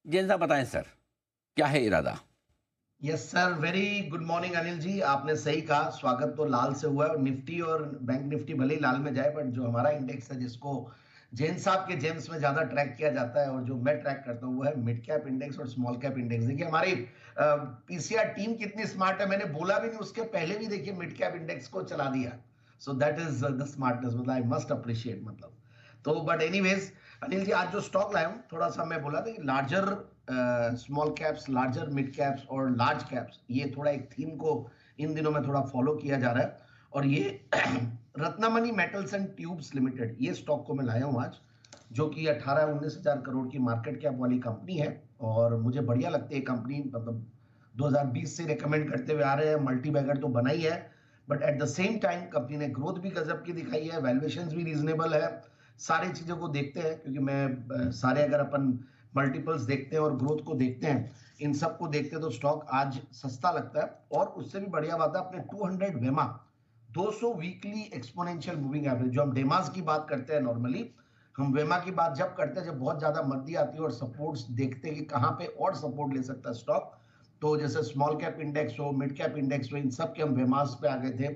जैन साहब बताएं सर, क्या है इरादा? Yes sir, very good morning Anil ji. आपने सही कहा, स्वागत तो लाल से हुआ है। और निफ्टी और बैंक निफ्टी भले ही लाल में जाए, बट जो हमारा इंडेक्स है, जिसको जैन साहब के जेम्स में ज्यादा ट्रैक किया जाता है और जो मैं ट्रैक करता हूँ, वो है मिड कैप इंडेक्स और स्मॉल कैप इंडेक्स। देखिए हमारी पीसीआर टीम कितनी स्मार्ट है, मैंने बोला भी नहीं उसके पहले भी देखिए मिड कैप इंडेक्स को चला दिया। So that is the smartness, मतलब आई मस्ट अप्रिशिएट, मतलब। तो बट एनीवेज अनिल जी, आज जो स्टॉक लाया हूँ, थोड़ा सा मैं बोला था कि larger small caps, larger mid caps और लार्ज कैप्स, ये थोड़ा एक थीम को इन दिनों में थोड़ा फॉलो किया जा रहा है। और ये Ratnamani metals and tubes limited, ये स्टॉक को मैं लाया हूं आज, जो कि 18-19 हजार करोड़ की मार्केट कैप वाली कंपनी है। और मुझे बढ़िया लगती है कंपनी, मतलब 2020 से रेकमेंड करते हुए आ रहे हैं। मल्टी बैगर तो बना ही है, but at the same time company ने ग्रोथ भी गजब की दिखाई है, वैल्यूएशन भी रीजनेबल है। सारी चीजों को देखते हैं, क्योंकि मैं सारे अगर अपन मल्टीपल्स देखते हैं और ग्रोथ को देखते हैं, इन सब को देखते हैं, तो स्टॉक आज सस्ता लगता है। और उससे भी बढ़िया बात है, अपने 200 वेमा, 200 वीकली एक्सपोनेंशियल मूविंग एवरेज, जो हम डेमास की बात करते हैं नॉर्मली, हम वेमा की बात जब करते हैं जब बहुत ज्यादा मंदी आती है और सपोर्ट्स देखते हैं कि कहां पे और सपोर्ट ले सकता है स्टॉक। तो जैसे स्मॉल कैप इंडेक्स हो, मिड कैप इंडेक्स हो, इन सब के हम वेमास पे आ गए थे।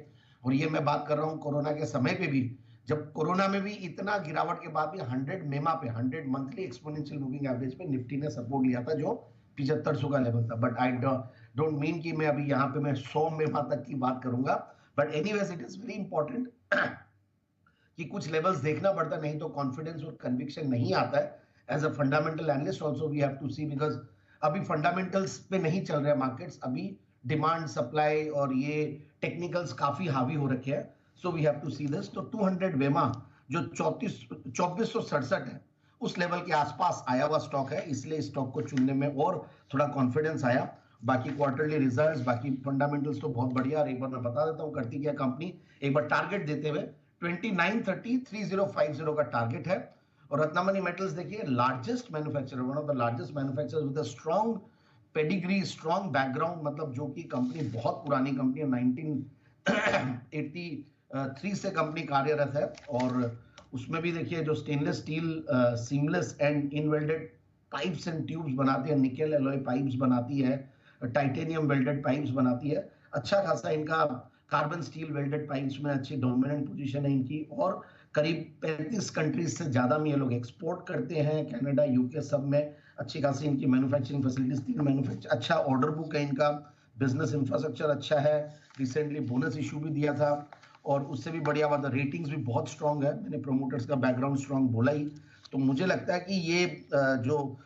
और ये मैं बात कर रहा हूँ कोरोना के समय पे भी, जब कोरोना में भी इतना गिरावट के बाद भी 100 मेमा पे, 100 मंथली एक्सपोनेंशियल मूविंग एवरेज पे निफ्टी ने सपोर्ट लिया था, जो 7500 का लेवल था। बट आई डोंट मीन कि मैं अभी यहाँ पे मैं 100 मेमा तक की बात करूंगा। But anyways it is very important कि कुछ लेवल्स देखना पड़ता है, नहीं तो कॉन्फिडेंस और कन्विक्शन नहीं आता है। As a fundamental analyst also we have to see, because अभी फंडामेंटल्स पे नहीं चल रहे मार्केट्स, अभी डिमांड सप्लाई और ये टेक्निकल्स काफी हावी हो रखे हैं। So we have to see this. तो 200 वेमा, जो 2467 है, उस लेवल के आसपास आया हुआ स्टॉक है, इसलिए स्टॉक को चुनने में और थोड़ा कॉन्फिडेंस आया। बाकी क्वार्टरली रिजल्ट्स, बाकी फंडामेंटल्स तो बहुत बढ़िया। और एक बार मैं बता देता हूँ करती क्या कंपनी, एक बार टारगेट देते हुए, 2930 का टारगेट है। और रत्नमणि मेटल्स देखिए, largest manufacturer, one of the largest manufacturer with a strong pedigree, strong background, मतलब जो कि कंपनी बहुत पुरानी कंपनी है, 1983 से कंपनी कार्यरत है। और उसमें भी देखिए जो stainless steel seamless and unwelded pipes and tubes बनाती है, निकेल एलॉय पाइप्स बनाती है, टाइटेनियम वेल्डेड पाइप्स बनाती है। अच्छा खासा इनका कार्बन स्टील वेल्डेड पाइप्स में अच्छी डोमिनेंट पोजीशन है इनकी। और करीब 35 कंट्रीज से ज्यादा में ये लोग एक्सपोर्ट करते हैं, कनाडा, यूके सब में अच्छी खासी इनकी मैन्युफैक्चरिंग फैसिलिटीज, तीन मैन्युफैक्चर, अच्छा ऑर्डर बुक है इनका, बिजनेस इंफ्रास्ट्रक्चर अच्छा है, रिसेंटली बोनस इशू भी दिया था। और उससे भी बढ़िया बात है, रेटिंग्स भी बहुत स्ट्रांग है, मैंने प्रोमोटर्स का बैकग्राउंड स्ट्रांग बोला ही। तो मुझे लगता है कि ये जो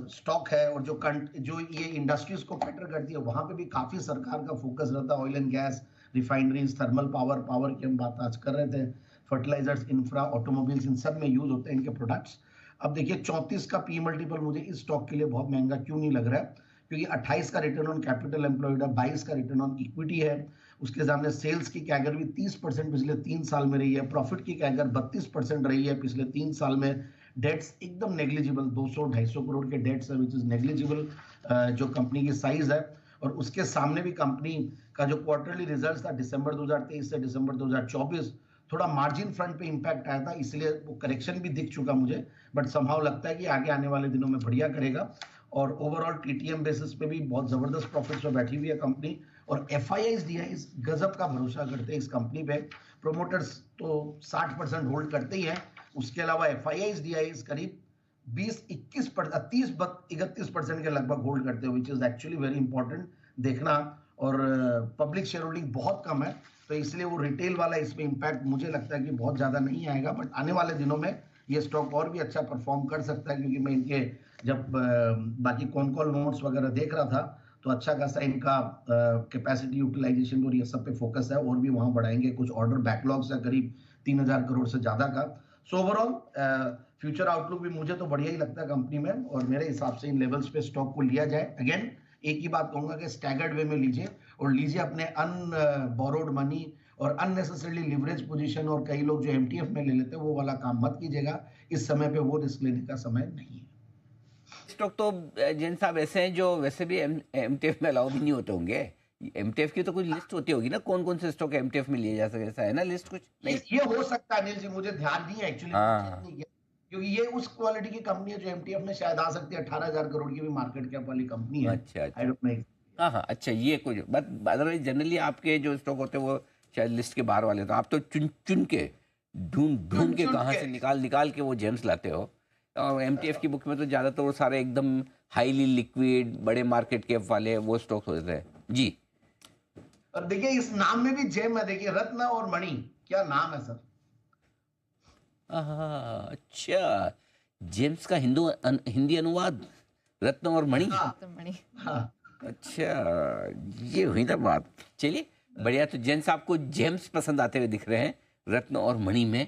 स्टॉक है और जो ये इंडस्ट्रीज को कैटर करती है, वहां पे भी काफी सरकार का फोकस रहता है। Oil and gas, refineries, thermal power, power की हम बात आज कर रहे थे, फर्टिलाइजर्स, इंफ्रा, ऑटोमोबाइल्स, इन सब में यूज होते हैं इनके प्रोडक्ट्स। अब देखिए 34 का पी मल्टीपल मुझे इस स्टॉक के लिए बहुत महंगा क्यों नहीं लग रहा है, क्योंकि 28 का रिटर्न ऑन कैपिटल एम्प्लॉयड है, 22 का रिटर्न ऑन इक्विटी है। उसके सामने सेल्स की कैगर भी 30% पिछले 3 साल में रही है, प्रॉफिट की कैगर 32% रही है पिछले 3 साल में। डेट्स एकदम नेग्लिजिबल, 200-250 करोड़ के डेट्स है, विच इज नेग्लिजिबल जो कंपनी की साइज है। और उसके सामने भी कंपनी का जो क्वार्टरली रिजल्ट था दिसंबर 2023 से दिसंबर 2024, थोड़ा मार्जिन फ्रंट पे इंपैक्ट आया था, इसलिए वो करेक्शन भी दिख चुका मुझे। बट समहाउ लगता है कि आगे आने वाले दिनों में बढ़िया करेगा। और ओवरऑल टीटीएम बेसिस पे भी बहुत जबरदस्त प्रॉफिट्स पे बैठी हुई है कंपनी। और एफ आई आई डी इस गजब का भरोसा करते हैं इस कंपनी पे। प्रोमोटर्स तो 60% होल्ड करते ही हैं, उसके अलावा एफ आई आई डी करीब 20-21-30-31% के लगभग होल्ड करते हैं, which is actually very important देखना। और पब्लिक शेयर होल्डिंग बहुत कम है, तो इसलिए वो रिटेल वाला इसमें इंपैक्ट मुझे लगता है कि बहुत ज्यादा नहीं आएगा। बट आने वाले दिनों में ये स्टॉक और भी अच्छा परफॉर्म कर सकता है, क्योंकि मैं इनके जब बाकी कौन कॉल नोट्स वगैरह देख रहा था, तो अच्छा खासा इनका कैपेसिटी यूटिलाइजेशन और ये सब पे फोकस है, और भी वहां बढ़ाएंगे। कुछ ऑर्डर बैकलॉग्स है करीब 3000 करोड़ से ज्यादा का। सो ओवरऑल फ्यूचर आउटलुक भी मुझे तो बढ़िया ही लगता है कंपनी में, और मेरे हिसाब से इन लेवल्स पे स्टॉक को लिया जाए। अगेन एक ही बात कहूंगा कि स्टैगर्ड वे में लीजिए, और लीजिए अपने बोरोड मनी और अननेसेसरली लिवरेज पोजीशन, और कई लोग जो एमटीएफ में ले लेते हैं वो वाला काम मत कीजिएगा। इस समय पे वो रिस्क लेने का समय नहीं है। स्टॉक तो जैन साहब ऐसे हैं जो वैसे भी एमटीएफ में अलाउ भी नहीं होते होंगे। एमटीएफ की तो कुछ लिस्ट होती होगी ना, कौन कौन से स्टॉक एमटीएफ में लिए जा सके, ऐसा है ना लिस्ट कुछ? नहीं। ये हो सकता है अनिल जी, मुझे ध्यान नहीं है एक्चुअली, हाँ। नहीं किया। क्योंकि ये उस क्वालिटी की कंपनी है जो एमटीएफ में शायद आ सकती है, 18,000 करोड़ की भी मार्केट कैप वाली कंपनी है। अच्छा आई अच्छा। Don't know. हाँ हाँ, अच्छा ये कुछ बट अदरवाइज जनरली आपके जो स्टॉक होते हैं वो शायद लिस्ट के बाहर वाले, तो आप तो चुन चुन के ढूंढ चुन ढूंढ के चुन कहाँ के से निकाल निकाल के वो जेम्स लाते हो। और एमटीएफ की बुक में तो ज़्यादातर वो सारे एकदम हाईली लिक्विड बड़े मार्केट कैप वाले वो स्टॉक्स होते हैं जी। और देखिए इस नाम में भी जेम है, देखिए रत्न और मणि, क्या नाम है सर। अच्छा, जेम्स का हिंदी अनुवाद रत्न और मणि। हाँ तो मणि। हाँ। अच्छा, ये हुई ना बात। चलिए बढ़िया, तो जेम्स आपको जेम्स पसंद आते हुए दिख रहे हैं रत्न और मणि में।